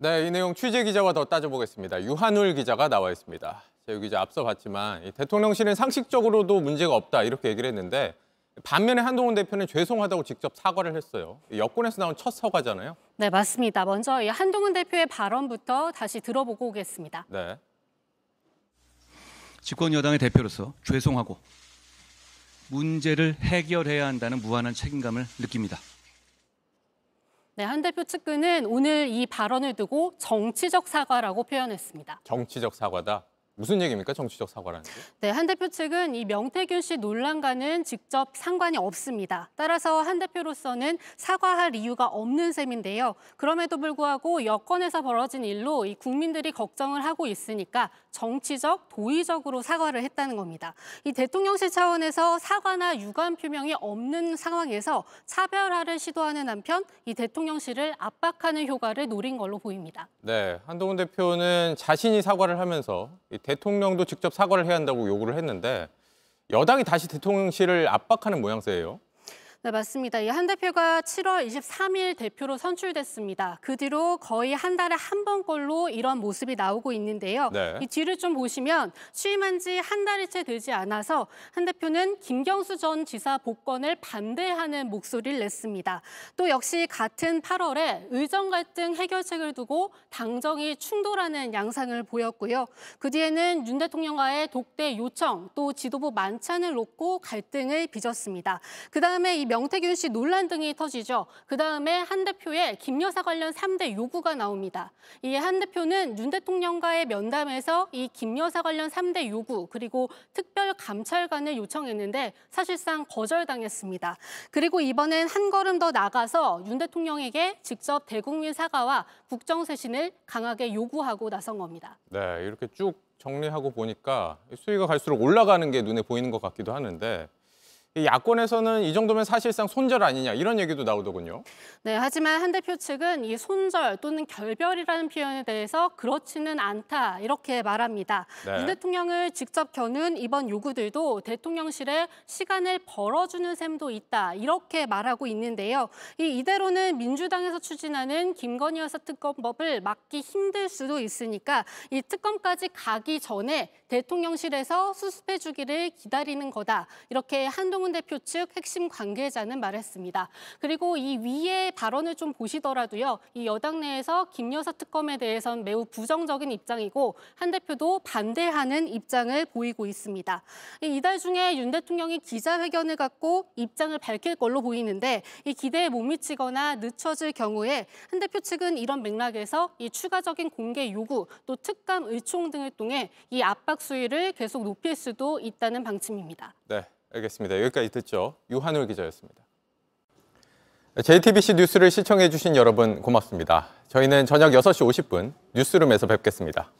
네, 이 내용 취재 기자와 더 따져보겠습니다. 유한울 기자가 나와 있습니다. 유 기자 앞서 봤지만 이 대통령실은 상식적으로도 문제가 없다 이렇게 얘기를 했는데 반면에 한동훈 대표는 죄송하다고 직접 사과를 했어요. 여권에서 나온 첫 사과잖아요. 네, 맞습니다. 먼저 이 한동훈 대표의 발언부터 다시 들어보고 오겠습니다. 네. 집권 여당의 대표로서 죄송하고 문제를 해결해야 한다는 무한한 책임감을 느낍니다. 네, 한 대표 측근은 오늘 이 발언을 두고 정치적 사과라고 표현했습니다. 정치적 사과다. 무슨 얘기입니까? 정치적 사과라는 게? 네, 한 대표 측은 이 명태균 씨 논란과는 직접 상관이 없습니다. 따라서 한 대표로서는 사과할 이유가 없는 셈인데요. 그럼에도 불구하고 여권에서 벌어진 일로 이 국민들이 걱정을 하고 있으니까 정치적, 도의적으로 사과를 했다는 겁니다. 이 대통령실 차원에서 사과나 유감 표명이 없는 상황에서 차별화를 시도하는 한편 이 대통령실을 압박하는 효과를 노린 걸로 보입니다. 네, 한동훈 대표는 자신이 사과를 하면서 대통령도 직접 사과를 해야 한다고 요구를 했는데 여당이 다시 대통령실을 압박하는 모양새예요. 네, 맞습니다. 이 한 대표가 7월 23일 대표로 선출됐습니다. 그 뒤로 거의 한 달에 한 번꼴로 이런 모습이 나오고 있는데요. 네. 이 뒤를 좀 보시면 취임한 지 한 달이 채 되지 않아서 한 대표는 김경수 전 지사 복권을 반대하는 목소리를 냈습니다. 또 역시 같은 8월에 의정 갈등 해결책을 두고 당정이 충돌하는 양상을 보였고요. 그 뒤에는 윤 대통령과의 독대 요청, 또 지도부 만찬을 놓고 갈등을 빚었습니다. 그다음에 이 명태균 씨 논란 등이 터지죠. 그다음에 한 대표의 김 여사 관련 3대 요구가 나옵니다. 이 한 대표는 윤 대통령과의 면담에서 이 김 여사 관련 3대 요구 그리고 특별 감찰관을 요청했는데 사실상 거절당했습니다. 그리고 이번엔 한 걸음 더 나가서 윤 대통령에게 직접 대국민 사과와 국정쇄신을 강하게 요구하고 나선 겁니다. 네, 이렇게 쭉 정리하고 보니까 수위가 갈수록 올라가는 게 눈에 보이는 것 같기도 하는데 이 야권에서는 이 정도면 사실상 손절 아니냐 이런 얘기도 나오더군요. 네, 하지만 한 대표 측은 이 손절 또는 결별이라는 표현에 대해서 그렇지는 않다 이렇게 말합니다. 네. 윤 대통령을 직접 겨눈 이번 요구들도 대통령실에 시간을 벌어주는 셈도 있다 이렇게 말하고 있는데요. 이대로는 민주당에서 추진하는 김건희 여사 특검법을 막기 힘들 수도 있으니까 이 특검까지 가기 전에 대통령실에서 수습해주기를 기다리는 거다 이렇게 한동훈 대표 측 핵심 관계자는 말했습니다. 그리고 이 위의 발언을 좀 보시더라도요. 이 여당 내에서 김 여사 특검에 대해선 매우 부정적인 입장이고 한 대표도 반대하는 입장을 보이고 있습니다. 이달 중에 윤 대통령이 기자회견을 갖고 입장을 밝힐 걸로 보이는데 이 기대에 못 미치거나 늦춰질 경우에 한 대표 측은 이런 맥락에서 이 추가적인 공개 요구 또 특감 의총 등을 통해 이 압박 수위를 계속 높일 수도 있다는 방침입니다. 네, 알겠습니다. 여기까지 듣죠. 유한울 기자였습니다. JTBC 뉴스를 시청해 주신 여러분 고맙습니다. 저희는 저녁 6시 50분 뉴스룸에서 뵙겠습니다.